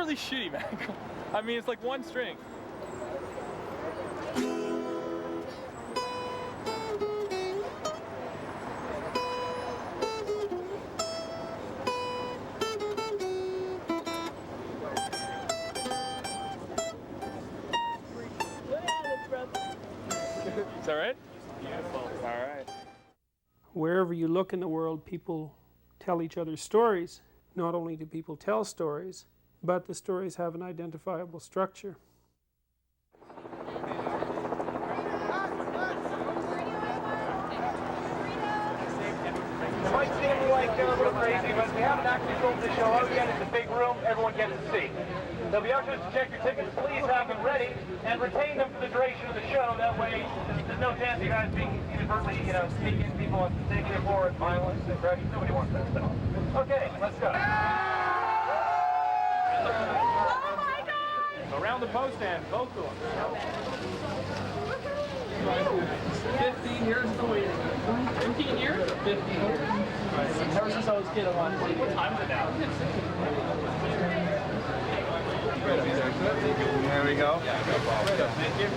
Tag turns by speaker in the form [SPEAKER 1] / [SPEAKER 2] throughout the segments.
[SPEAKER 1] really shitty, man. I mean, it's like one string. Is that right? Beautiful. All right.
[SPEAKER 2] Wherever you look in the world, people tell each other stories. Not only do people tell stories, but the stories have an identifiable structure.
[SPEAKER 3] It might seem like a little crazy, but we haven't actually sold the show out yet. It's a big room, everyone gets a seat. There'll be ushers to check your tickets. Please have them ready and retain them for the duration of the show. That way, there's no chance of you guys being inadvertently, sneaking people, taking it forward, violence, aggression. Nobody wants that stuff. Okay, let's go.
[SPEAKER 4] Oh my God!
[SPEAKER 1] Around the post stand, both of them.
[SPEAKER 5] 15 years to wait. 15 years? 15 years. Ever since I was a kid, I wanted to see. What time is it now?
[SPEAKER 1] There we go. Thank you.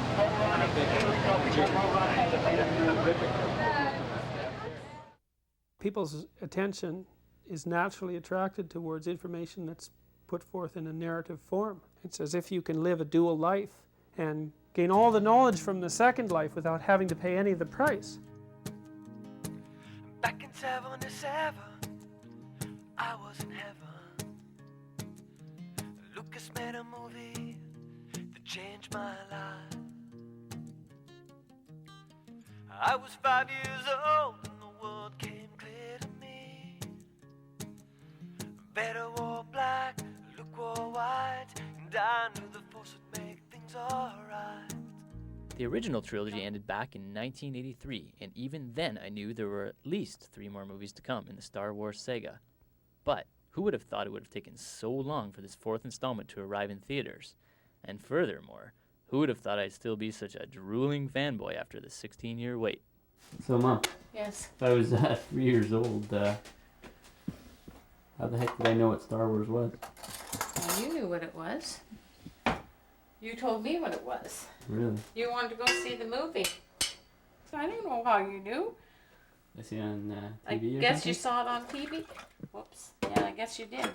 [SPEAKER 2] People's attention is naturally attracted towards information that's put forth in a narrative form. It's as if you can live a dual life and gain all the knowledge from the second life without having to pay any of the price.
[SPEAKER 6] Back in 77, I was in heaven. Lucas made a movie that changed my life. I was 5 years old and the world came clear to me. Better wore black, Luke wore white, and I knew the force would make things alright.
[SPEAKER 7] The original trilogy ended back in 1983, and even then I knew there were at least 3 more movies to come in the Star Wars saga. But who would have thought it would have taken so long for this 4th installment to arrive in theaters? And furthermore, who would have thought I'd still be such a drooling fanboy after the 16-year wait?
[SPEAKER 8] So, Mom.
[SPEAKER 4] Yes.
[SPEAKER 8] If I was 3 years old, how the heck did I know what Star Wars was?
[SPEAKER 4] Well, you knew what it was. You told me what it was.
[SPEAKER 8] Really?
[SPEAKER 4] You wanted to go see the movie. I don't know how you knew.
[SPEAKER 8] I see it on
[SPEAKER 4] I
[SPEAKER 8] TV or
[SPEAKER 4] guess
[SPEAKER 8] something?
[SPEAKER 4] you saw it on TV. Whoops. Yeah, I guess you did.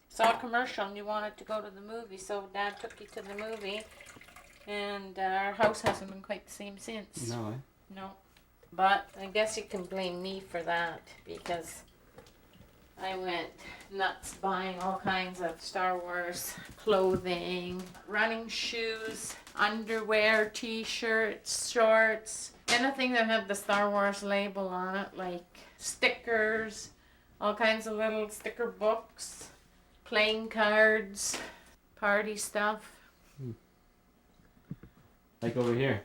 [SPEAKER 4] Saw a commercial and you wanted to go to the movie, so Dad took you to the movie. And our house hasn't been quite the same since.
[SPEAKER 8] No way.
[SPEAKER 4] No. But I guess you can blame me for that because I went nuts buying all kinds of Star Wars clothing, running shoes, underwear, t-shirts, shorts, anything that had the Star Wars label on it, like stickers, all kinds of little sticker books, playing cards, party stuff.
[SPEAKER 8] Like over here.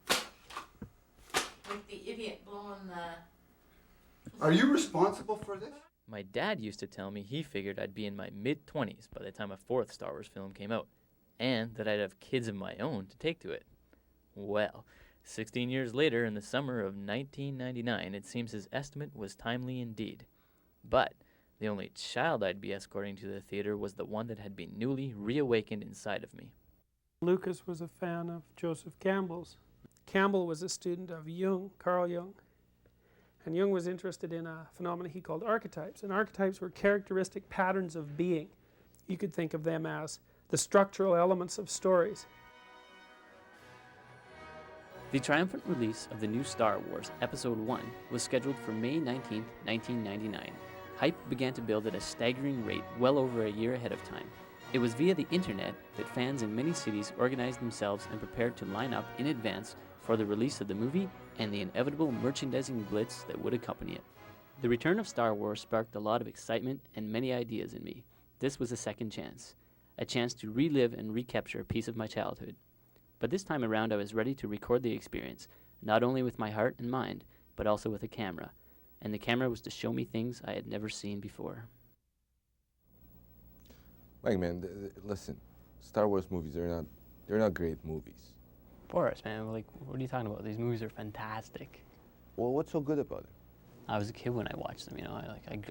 [SPEAKER 4] Like the idiot blowing the...
[SPEAKER 9] Are you responsible for this?
[SPEAKER 7] My dad used to tell me he figured I'd be in my mid-20s by the time a 4th Star Wars film came out, and that I'd have kids of my own to take to it. Well, 16 years later, in the summer of 1999, it seems his estimate was timely indeed. But the only child I'd be escorting to the theater was the one that had been newly reawakened inside of me.
[SPEAKER 2] Lucas was a fan of Joseph Campbell's. Campbell was a student of Jung, Carl Jung. And Jung was interested in a phenomenon he called archetypes. And archetypes were characteristic patterns of being. You could think of them as the structural elements of stories.
[SPEAKER 10] The triumphant release of the new Star Wars Episode 1 was scheduled for May 19, 1999. Hype began to build at a staggering rate well over a year ahead of time. It was via the internet that fans in many cities organized themselves and prepared to line up in advance for the release of the movie and the inevitable merchandising blitz that would accompany it. The return of Star Wars sparked a lot of excitement and many ideas in me. This was a second chance, a chance to relive and recapture a piece of my childhood. But this time around I was ready to record the experience, not only with my heart and mind, but also with a camera. And the camera was to show me things I had never seen before.
[SPEAKER 11] Like, man, listen, Star Wars movies, they're not great movies.
[SPEAKER 10] Boris, man, like, what are you talking about? These movies are fantastic.
[SPEAKER 11] Well, what's so good about it?
[SPEAKER 10] I was a kid when I watched them, you know,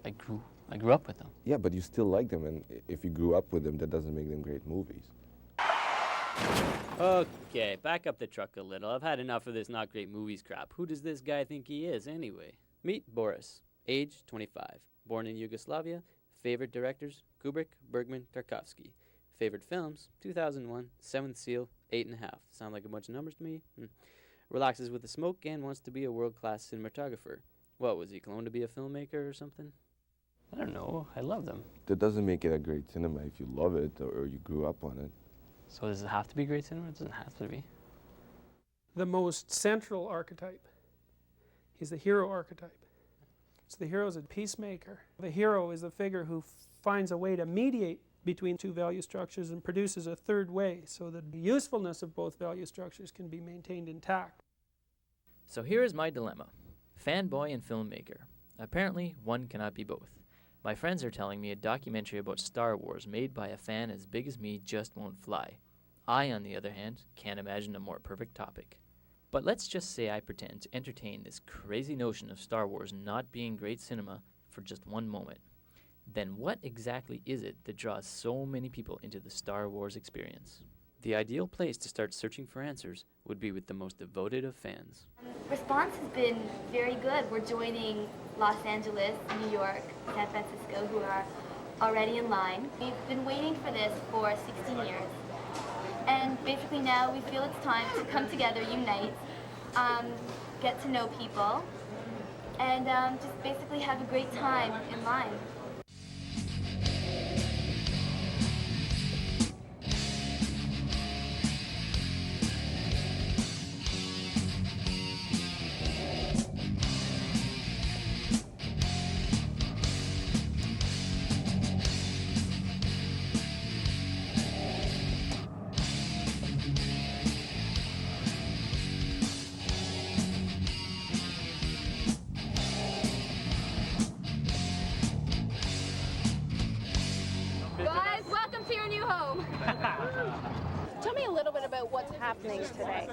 [SPEAKER 10] I grew up with them.
[SPEAKER 11] Yeah, but you still like them, and if you grew up with them, that doesn't make them great movies.
[SPEAKER 10] Okay, back up the truck a little. I've had enough of this not great movies crap. Who does this guy think he is, anyway? Meet Boris, age 25, born in Yugoslavia. Favorite directors, Kubrick, Bergman, Tarkovsky. Favorite films, 2001, Seventh Seal, 8.5. Sound like a bunch of numbers to me? Relaxes with a smoke and wants to be a world-class cinematographer. What, was he cloned to be a filmmaker or something? I don't know, I love them.
[SPEAKER 11] That doesn't make it a great cinema if you love it or you grew up on it.
[SPEAKER 10] So does it have to be great cinema? It doesn't have to be.
[SPEAKER 2] The most central archetype is the hero archetype. So the hero is a peacemaker. The hero is a figure who finds a way to mediate between two value structures and produces a third way so that the usefulness of both value structures can be maintained intact.
[SPEAKER 7] So here is my dilemma. Fanboy and filmmaker. Apparently, one cannot be both. My friends are telling me a documentary about Star Wars made by a fan as big as me just won't fly. I, on the other hand, can't imagine a more perfect topic. But let's just say I pretend to entertain this crazy notion of Star Wars not being great cinema for just one moment. Then what exactly is it that draws so many people into the Star Wars experience? The ideal place to start searching for answers would be with the most devoted of fans.
[SPEAKER 12] Response has been very good. We're joining Los Angeles, New York, San Francisco, who are already in line. We've been waiting for this for 16 years. And basically now we feel it's time to come together, unite, get to know people, and just basically have a great time in line.
[SPEAKER 13] Guys, welcome to your new home. Tell me a little bit about what's happening today.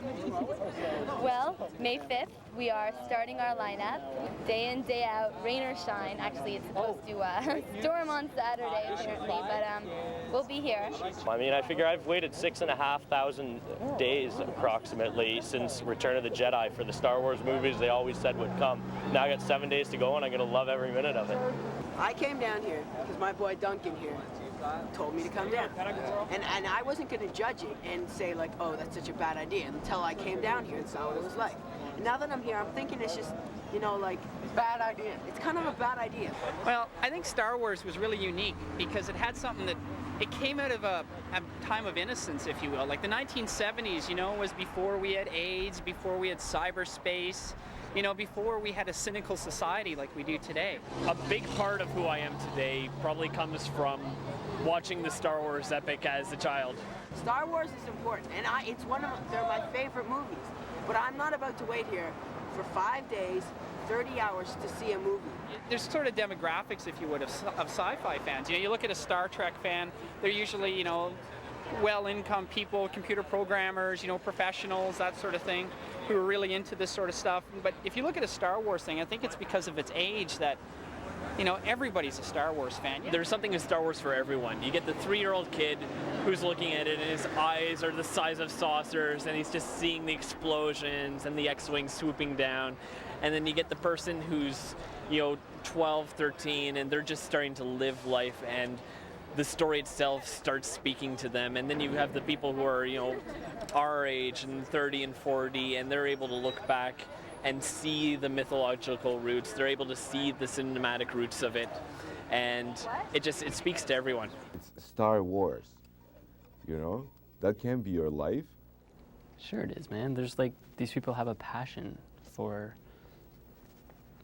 [SPEAKER 12] Well, May 5th, we are starting our lineup. Day in, day out, rain or shine. Actually, it's supposed to storm on Saturday, apparently, but we'll be here.
[SPEAKER 14] I mean, I figure I've waited 6,500 days approximately since Return of the Jedi for the Star Wars movies they always said would come. Now I got 7 days to go and I'm going to love every minute of it.
[SPEAKER 15] I came down here because my boy Duncan here told me to come down. And I wasn't going to judge it and say like, oh, that's such a bad idea until I came down here and saw what it was like. And now that I'm here, I'm thinking it's just, you know, like, bad idea. It's kind of a bad idea.
[SPEAKER 5] Well, I think Star Wars was really unique because it had something that, it came out of a time of innocence, if you will. Like the 1970s, you know, was before we had AIDS, before we had cyberspace, you know, before we had a cynical society like we do today.
[SPEAKER 1] A big part of who I am today probably comes from watching the Star Wars epic as a child.
[SPEAKER 15] Star Wars is important, and they're my favorite movies. But I'm not about to wait here for 5 days, 30 hours to see a movie.
[SPEAKER 5] There's sort of demographics, if you would, of sci-fi fans. You know, you look at a Star Trek fan, they're usually, you know, well-income people, computer programmers, you know, professionals, that sort of thing, who are really into this sort of stuff. But if you look at a Star Wars thing, I think it's because of its age that, you know, everybody's a Star Wars fan.
[SPEAKER 1] There's something in Star Wars for everyone. You get the 3-year-old kid who's looking at it and his eyes are the size of saucers and he's just seeing the explosions and the X-Wing swooping down. And then you get the person who's, you know, 12, 13 and they're just starting to live life and the story itself starts speaking to them. And then you have the people who are, you know, our age and 30 and 40 and they're able to look back and see the mythological roots. They're able to see the cinematic roots of it. And it speaks to everyone.
[SPEAKER 11] It's Star Wars, you know? That can be your life.
[SPEAKER 10] Sure it is, man. There's like, these people have a passion for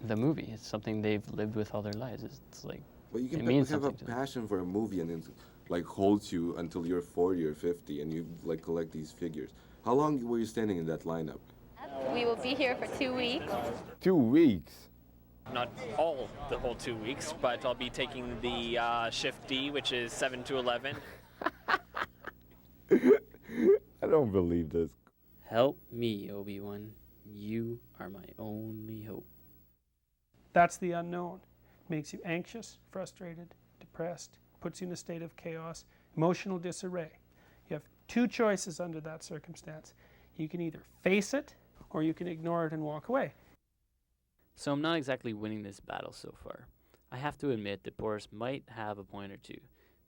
[SPEAKER 10] the movie. It's something they've lived with all their lives. It's like,
[SPEAKER 11] But you
[SPEAKER 10] it
[SPEAKER 11] can
[SPEAKER 10] means
[SPEAKER 11] have a
[SPEAKER 10] something to them.
[SPEAKER 11] passion for a movie and it like holds you until you're 40 or 50 and you like collect these figures. How long were you standing in that lineup?
[SPEAKER 12] We will be here for 2 weeks.
[SPEAKER 11] 2 weeks?
[SPEAKER 1] Not all the whole 2 weeks, but I'll be taking the shift D, which is 7 to 11.
[SPEAKER 11] I don't believe this.
[SPEAKER 10] Help me, Obi-Wan. You are my only hope.
[SPEAKER 2] That's the unknown. It makes you anxious, frustrated, depressed, puts you in a state of chaos, emotional disarray. You have two choices under that circumstance. You can either face it, or you can ignore it and walk away.
[SPEAKER 10] So I'm not exactly winning this battle so far. I have to admit that Boris might have a point or two,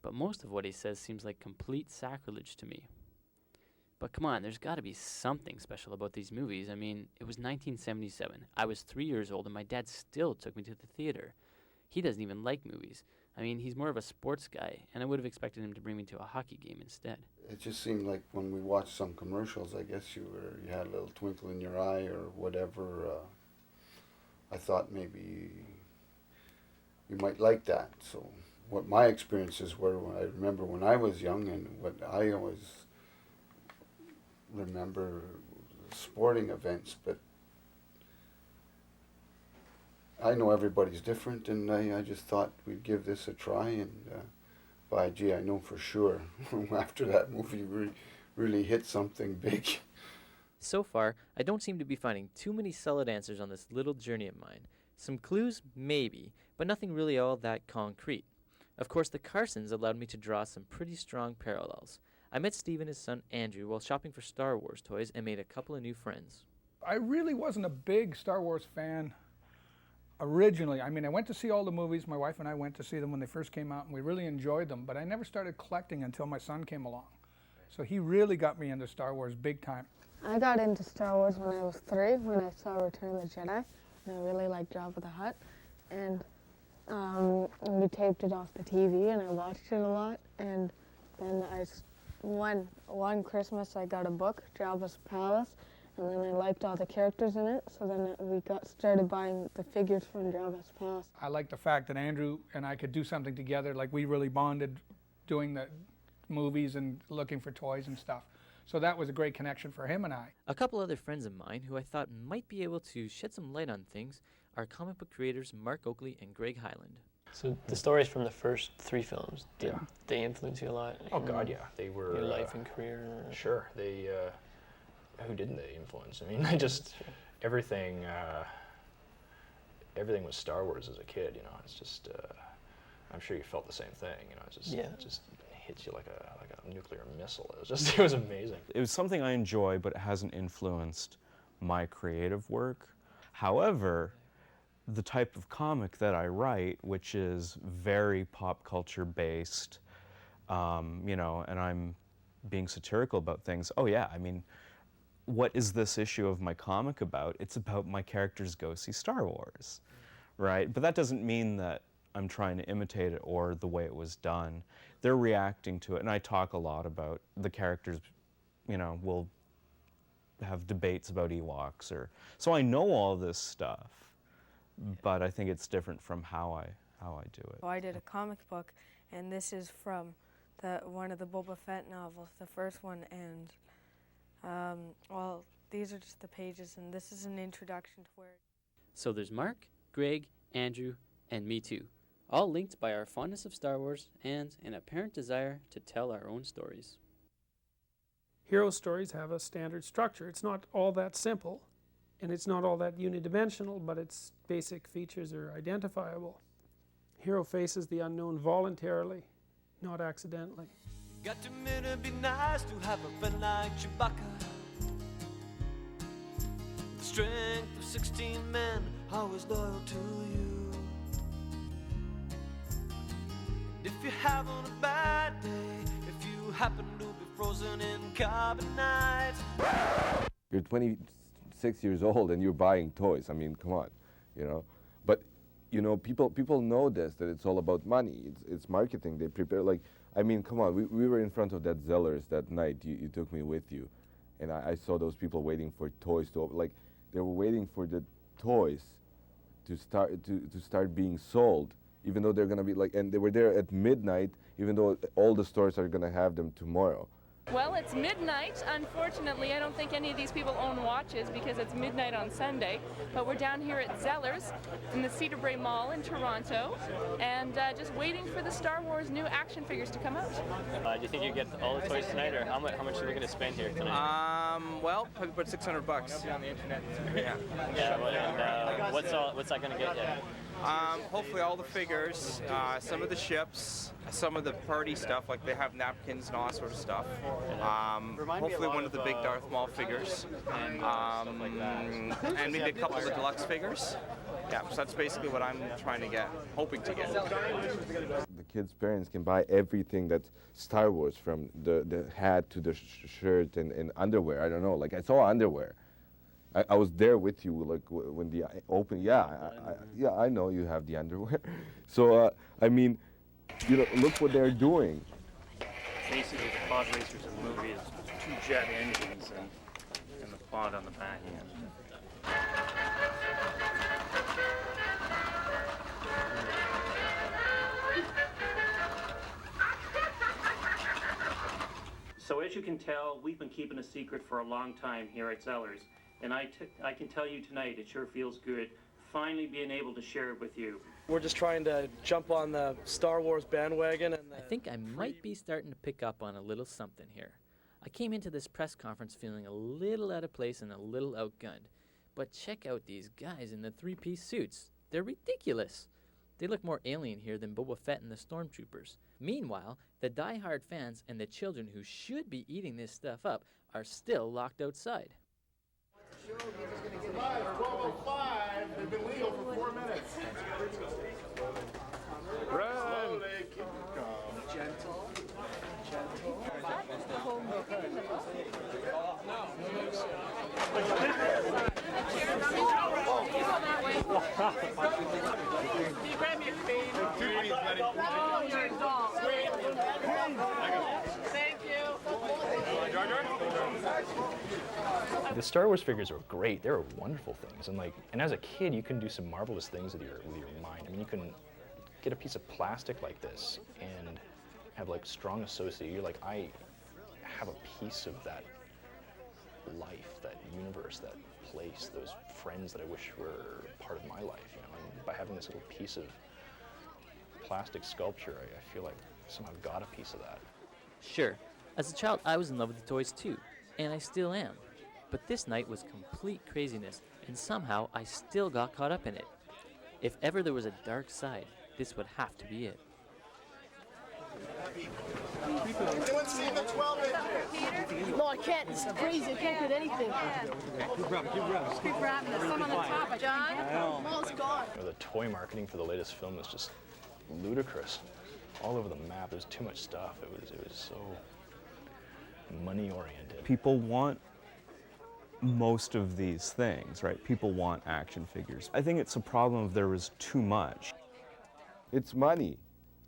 [SPEAKER 10] but most of what he says seems like complete sacrilege to me. But come on, there's got to be something special about these movies. I mean, it was 1977. I was 3 years old and my dad still took me to the theater. He doesn't even like movies. I mean, he's more of a sports guy, and I would have expected him to bring me to a hockey game instead.
[SPEAKER 9] It just seemed like when we watched some commercials, I guess you had a little twinkle in your eye or whatever. I thought maybe you might like that. So what my experiences were, I remember when I was young, and what I always remember sporting events, but I know everybody's different, and I just thought we'd give this a try, and by gee, I know for sure after that movie really hit something big.
[SPEAKER 7] So far, I don't seem to be finding too many solid answers on this little journey of mine. Some clues, maybe, but nothing really all that concrete. Of course, the Carsons allowed me to draw some pretty strong parallels. I met Steve and his son Andrew while shopping for Star Wars toys and made a couple of new friends.
[SPEAKER 16] I really wasn't a big Star Wars fan originally. I mean, I went to see all the movies. My wife and I went to see them when they first came out, and we really enjoyed them, but I never started collecting until my son came along. So he really got me into Star Wars big time.
[SPEAKER 17] I got into Star Wars when I was 3, when I saw Return of the Jedi, and I really liked Jabba the Hutt. And we taped it off the TV, and I watched it a lot. And then one Christmas, I got a book, Jabba's Palace, and then I liked all the characters in it. So then we started buying the figures from Jabba's Palace.
[SPEAKER 16] I liked the fact that Andrew and I could do something together. Like, we really bonded doing the movies and looking for toys and stuff. So that was a great connection for him and I.
[SPEAKER 7] A couple other friends of mine who I thought might be able to shed some light on things are comic book creators Mark Oakley and Greg Hyland.
[SPEAKER 18] So the stories from the first 3 films, did they influence you a lot?
[SPEAKER 19] Oh God, yeah. They were...
[SPEAKER 18] Your life and career?
[SPEAKER 19] Sure. They, who didn't they influence? I mean, I just, everything was Star Wars as a kid, you know. It's just, I'm sure you felt the same thing, you know. It's just, it just hits you like a nuclear missile. It was amazing.
[SPEAKER 20] It was something I enjoy, but it hasn't influenced my creative work. However, the type of comic that I write, which is very pop culture based, you know, and I'm being satirical about things. Oh yeah, I mean, what is this issue of my comic about? It's about my characters go see Star Wars, right? But that doesn't mean that I'm trying to imitate it or the way it was done. They're reacting to it, and I talk a lot about the characters, you know, we'll have debates about Ewoks, or so I know all this stuff, but I think it's different from how I do it.
[SPEAKER 21] I did a comic book, and this is from one of the Boba Fett novels, the first one, and well, these are just the pages, and this is an introduction to where...
[SPEAKER 10] So there's Mark, Greg, Andrew, and me too, all linked by our fondness of Star Wars and an apparent desire to tell our own stories.
[SPEAKER 2] Hero stories have a standard structure. It's not all that simple, and it's not all that unidimensional, but its basic features are identifiable. Hero faces the unknown voluntarily, not accidentally.
[SPEAKER 6] Got to admit it'd be nice to have a friend like Chewbacca. The strength of 16 men, always loyal to you. And if you're having a bad day, if you happen to be frozen in carbonite.
[SPEAKER 11] You're 26 years old and you're buying toys. I mean, come on, you know. But you know, people know this, that it's all about money. It's marketing. They prepare, like, I mean, come on. We were in front of that Zellers that night. You took me with you, and I saw those people waiting for toys to open. Like, they were waiting for the toys to start being sold, even though they're gonna be like, and they were there at midnight, even though all the stores are gonna have them tomorrow.
[SPEAKER 3] Well, it's midnight. Unfortunately, I don't think any of these people own watches because it's midnight on Sunday. But we're down here at Zeller's in the Cedar Brae Mall in Toronto and just waiting for the Star Wars new action figures to come out.
[SPEAKER 22] Do you think you get all the toys tonight, or how much are we going to spend here tonight?
[SPEAKER 23] Well, probably put $600 on the internet. Yeah.
[SPEAKER 22] Yeah, and what's that going to get you?
[SPEAKER 23] Hopefully all the figures, some of the ships, some of the party stuff, like they have napkins and all that sort of stuff. Hopefully one of the big Darth Maul figures, and maybe a couple of the deluxe figures. Yeah, so that's basically what I'm trying to get, hoping to get.
[SPEAKER 11] The kids' parents can buy everything that's Star Wars, from the hat to the shirt and underwear. I don't know, like I saw underwear. I was there with you, like when the open. Yeah, I know you have the underwear. So I mean, you know, look what they're doing.
[SPEAKER 24] Basically, the pod racers in the movie is 2 jet engines and the pod on the back end. So as you can tell, we've been keeping a secret for a long time here at Zellers. And I can tell you tonight, it sure feels good finally being able to share it with you.
[SPEAKER 25] We're just trying to jump on the Star Wars bandwagon. And
[SPEAKER 10] I think I might be starting to pick up on a little something here. I came into this press conference feeling a little out of place and a little outgunned. But check out these guys in the 3-piece suits. They're ridiculous. They look more alien here than Boba Fett and the Stormtroopers. Meanwhile, the die-hard fans and the children who should be eating this stuff up are still locked outside.
[SPEAKER 26] 12:05. They've been legal for 4 minutes. Run. Slowly, keep it calm. Gentle.
[SPEAKER 3] That's the whole movie in the book.
[SPEAKER 26] Can you grab me a spade?
[SPEAKER 3] Oh, you're a doll. Thank you.
[SPEAKER 26] Jar Jar?
[SPEAKER 19] The Star Wars figures are great. They're wonderful things, and as a kid, you can do some marvelous things with your mind. I mean, you can get a piece of plastic like this and have like strong association. You're like, I have a piece of that life, that universe, that place, those friends that I wish were part of my life. You know, and by having this little piece of plastic sculpture, I feel like somehow got a piece of that.
[SPEAKER 10] Sure, as a child, I was in love with the toys too, and I still am. But this night was complete craziness, and somehow I still got caught up in it. If ever there was a dark side, this would have to be it.
[SPEAKER 26] Anyone seen the 12-inch?
[SPEAKER 27] No, I can't. This is crazy. I can't get anything.
[SPEAKER 26] Keep grabbing.
[SPEAKER 27] There's some on the top. John? Maul's gone.
[SPEAKER 19] You know, the toy marketing for the latest film is just ludicrous. All over the map, there's too much stuff. It was so money-oriented.
[SPEAKER 20] People want most of these things, right? People want action figures. I think it's a problem if there was too much.
[SPEAKER 11] It's money.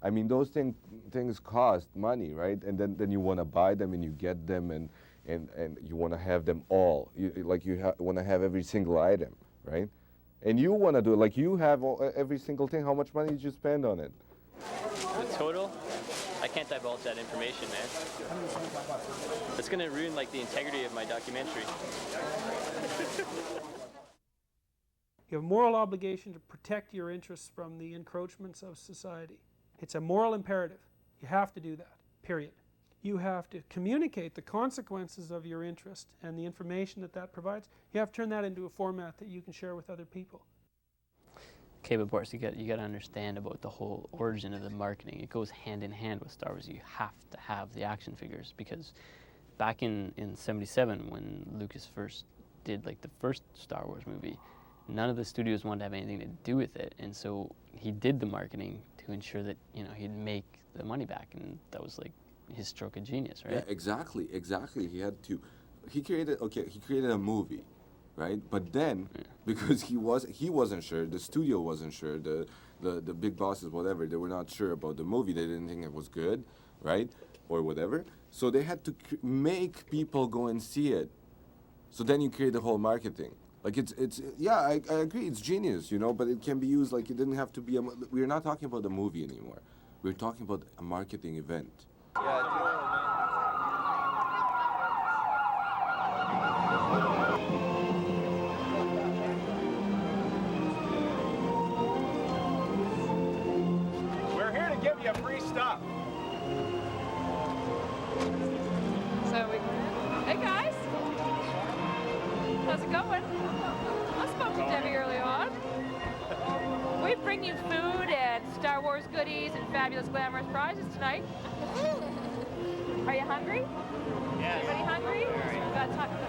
[SPEAKER 11] I mean, those things cost money, right? And then you want to buy them and you get them and you want to have them all. You want to have every single item, right? And you want to do it, like you have every single thing. How much money did you spend on it?
[SPEAKER 22] The total? I can't divulge that information, man. It's going to ruin like the integrity of my documentary.
[SPEAKER 2] You have a moral obligation to protect your interests from the encroachments of society. It's a moral imperative. You have to do that, period. You have to communicate the consequences of your interest and the information that provides. You have to turn that into a format that you can share with other people.
[SPEAKER 10] Okay, but Boris, you got to understand about the whole origin of the marketing. It goes hand in hand with Star Wars. You have to have the action figures because back in '77 when Lucas first did like the first Star Wars movie, none of the studios wanted to have anything to do with it, and so he did the marketing to ensure that he'd make the money back, and that was like his stroke of genius, right?
[SPEAKER 11] Yeah, exactly. He created a movie, right? But then, because he wasn't sure, the studio wasn't sure, the big bosses, whatever, they were not sure about the movie. They didn't think it was good, right, or whatever. So they had to make people go and see it. So then you create the whole marketing. Like I agree, it's genius, but it can be used like it didn't have to be we're not talking about the movie anymore. We're talking about a marketing event.
[SPEAKER 4] get free stuff.
[SPEAKER 3] Hey guys, how's it going? I spoke to Debbie early on. We bring you food and Star Wars goodies and fabulous glamorous prizes tonight. Are you hungry?
[SPEAKER 22] Yeah.
[SPEAKER 3] Anybody hungry?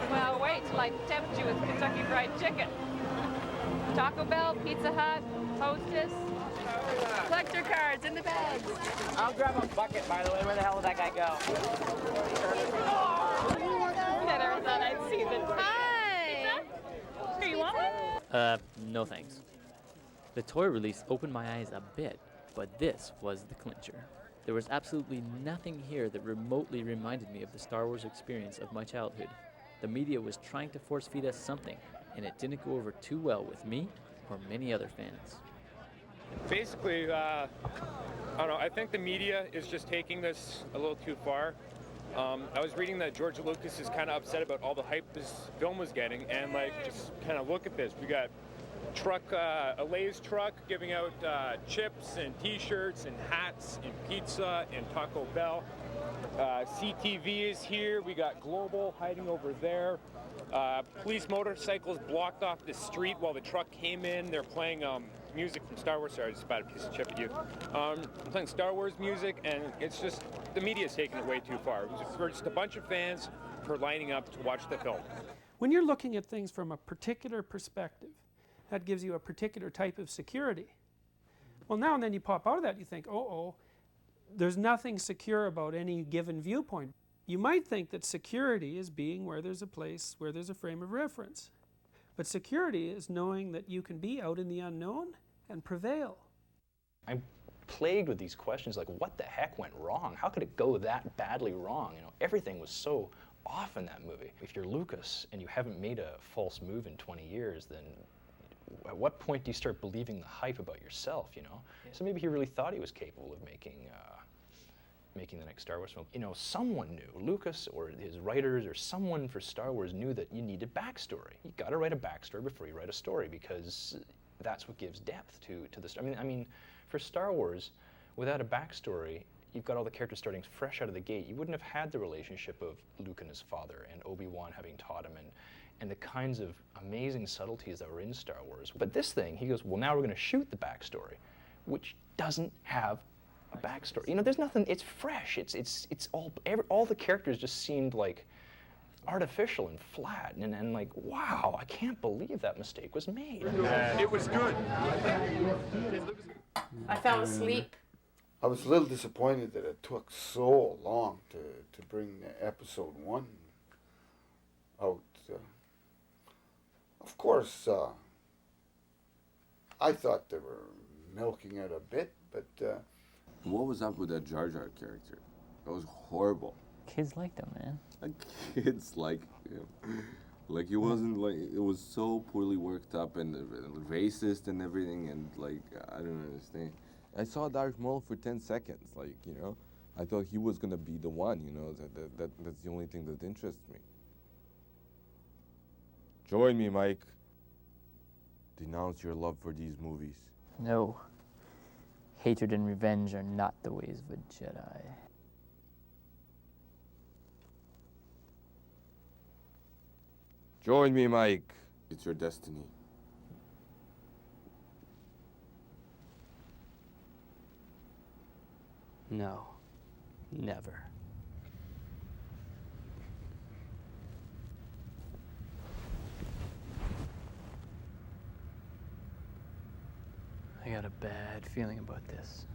[SPEAKER 3] Well, wait till I tempt you with Kentucky Fried Chicken. Taco Bell, Pizza Hut, Hostess. Collector cards in the bags.
[SPEAKER 5] I'll grab a bucket, by the way. Where the hell did that guy go?
[SPEAKER 3] Never thought I'd see the Hi! Here, you want one?
[SPEAKER 10] No thanks. The toy release opened my eyes a bit, but this was the clincher. There was absolutely nothing here that remotely reminded me of the Star Wars experience of my childhood. The media was trying to force feed us something, and it didn't go over too well with me or many other fans.
[SPEAKER 8] Basically, I don't know, I think the media is just taking this a little too far. I was reading that George Lucas is kind of upset about all the hype this film was getting, and like, just kind of look at this. We got a Lay's truck giving out chips and t-shirts and hats and pizza and Taco Bell. CTV is here. We got Global hiding over there. Police motorcycles blocked off the street while the truck came in. They're playing music from Star Wars. Sorry, I just spat a piece of chip at you. Playing Star Wars music, and it's just, the media's taking it way too far. We're just a bunch of fans who are lining up to watch the film.
[SPEAKER 2] When you're looking at things from a particular perspective, that gives you a particular type of security. Well, now and then you pop out of that, you think, oh, there's nothing secure about any given viewpoint. You might think that security is being where there's a place, where there's a frame of reference. But security is knowing that you can be out in the unknown and prevail.
[SPEAKER 19] I'm plagued with these questions like, what the heck went wrong? How could it go that badly wrong? You know, everything was so off in that movie. If you're Lucas and you haven't made a false move in 20 years, then at what point do you start believing the hype about yourself, you know? Yeah. So maybe he really thought he was capable of making the next Star Wars film. You know, someone knew, Lucas or his writers or someone for Star Wars knew that you needed backstory. You got to write a backstory before you write a story, because that's what gives depth to the story. I mean, for Star Wars, without a backstory, you've got all the characters starting fresh out of the gate. You wouldn't have had the relationship of Luke and his father and Obi-Wan having taught him and the kinds of amazing subtleties that were in Star Wars. But this thing, he goes, well, now we're going to shoot the backstory, which doesn't have a backstory. You know, there's nothing, it's fresh. It's all the characters just seemed like artificial and flat and like, wow, I can't believe that mistake was made.
[SPEAKER 4] It was good.
[SPEAKER 12] I fell asleep.
[SPEAKER 9] I was a little disappointed that it took so long to bring episode 1 out. Of course, I thought they were milking it a bit, but...
[SPEAKER 11] What was up with that Jar Jar character? That was horrible.
[SPEAKER 7] Kids liked him, man.
[SPEAKER 11] Kids like him. Like, he wasn't, like, it was so poorly worked up and racist and everything, and, like, I don't understand. I saw Darth Maul for 10 seconds, like, you know. I thought he was going to be the one, you know. That's the only thing that interests me. Join me, Mike. Denounce your love for these movies.
[SPEAKER 7] No. Hatred and revenge are not the ways of a Jedi.
[SPEAKER 11] Join me, Mike. It's your destiny.
[SPEAKER 10] No, never. I got a bad feeling about this.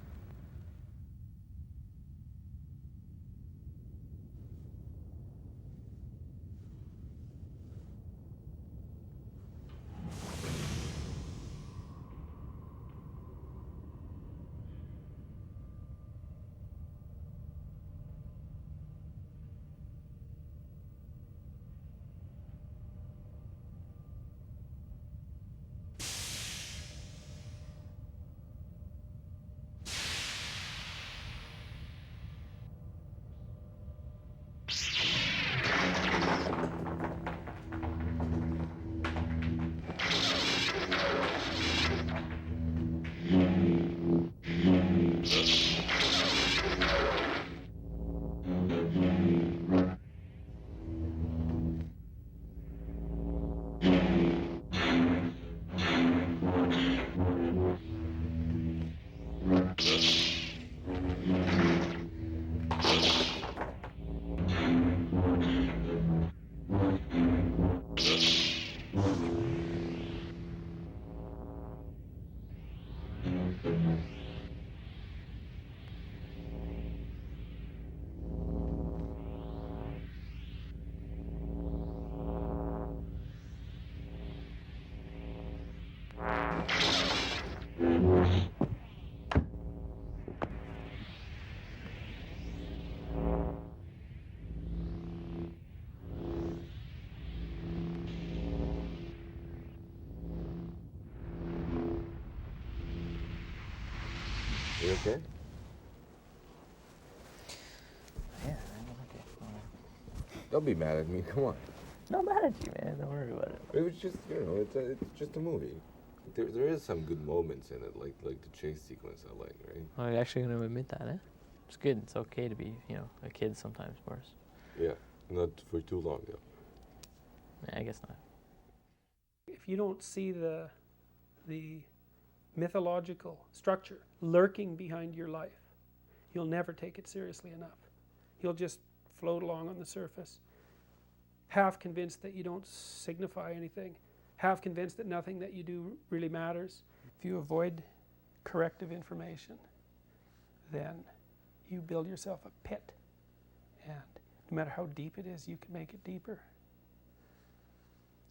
[SPEAKER 11] You okay?
[SPEAKER 7] Yeah, I'm okay.
[SPEAKER 11] Don't be mad at me. Come on.
[SPEAKER 7] Not mad at you, man. Don't worry about it.
[SPEAKER 11] It was just, it's just a movie. There is some good moments in it, like the chase sequence I like, right?
[SPEAKER 7] Oh, you're actually going to admit that, eh? It's good. It's okay to be, a kid sometimes, Boris.
[SPEAKER 11] Yeah, not for too long, though.
[SPEAKER 7] Yeah, I guess not.
[SPEAKER 2] If you don't see the mythological structure lurking behind your life, you'll never take it seriously enough. You'll just float along on the surface, half convinced that you don't signify anything, half convinced that nothing that you do really matters. If you avoid corrective information, then you build yourself a pit, and no matter how deep it is, you can make it deeper.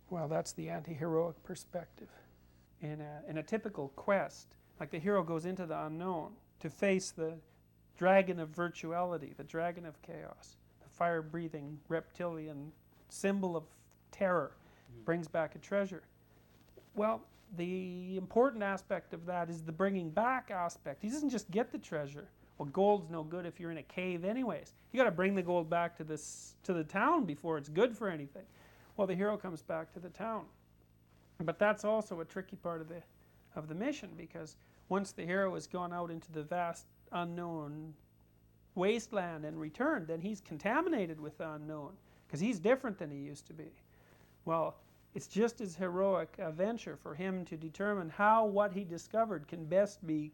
[SPEAKER 2] Well, that's the anti-heroic perspective. In a typical quest, like the hero goes into the unknown to face the dragon of virtuality, the dragon of chaos, the fire-breathing reptilian symbol of terror, brings back a treasure. Well, the important aspect of that is the bringing back aspect. He doesn't just get the treasure. Well, gold's no good if you're in a cave anyways. You got to bring the gold back to the town before it's good for anything. Well, the hero comes back to the town. But that's also a tricky part of the mission, because once the hero has gone out into the vast unknown wasteland and returned, then he's contaminated with the unknown, because he's different than he used to be. Well, it's just as heroic a venture for him to determine how what he discovered can best be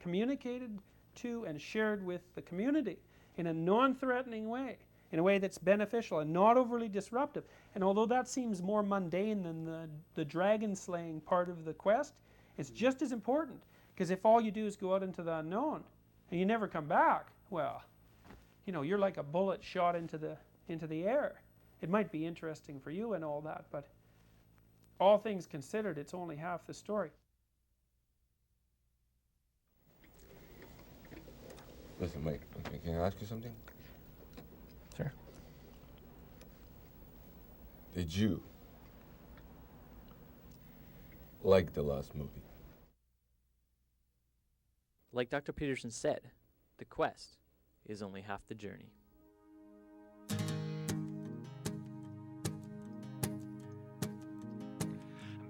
[SPEAKER 2] communicated to and shared with the community in a non-threatening way, in a way that's beneficial and not overly disruptive. And although that seems more mundane than the dragon slaying part of the quest, it's just as important, because if all you do is go out into the unknown and you never come back, well, you're like a bullet shot into the air. It might be interesting for you and all that, but all things considered, it's only half the story.
[SPEAKER 11] Listen, Mike, okay, can I ask you something?
[SPEAKER 7] Sure.
[SPEAKER 11] Did you like the last movie?
[SPEAKER 7] Like Dr. Peterson said, the quest is only half the journey.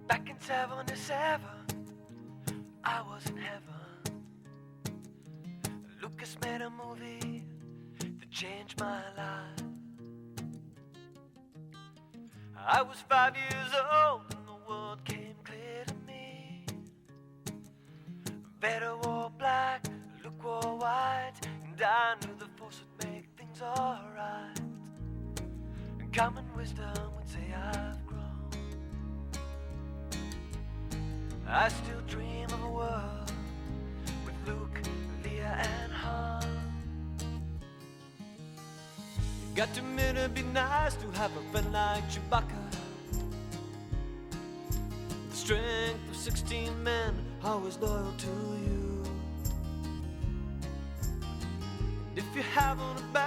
[SPEAKER 6] Back in 77, I was in heaven. Lucas made a movie that changed my life. I was 5 years old and the world came clear to me. Vader wore black, Luke wore white, and I knew the Force would make things alright. And common wisdom would say I've grown. I still dream of a world with Luke, Leia, and Han. Got to admit it'd be nice to have a friend like Chewbacca. The strength of 16 men, always loyal to you. And if you're having a bad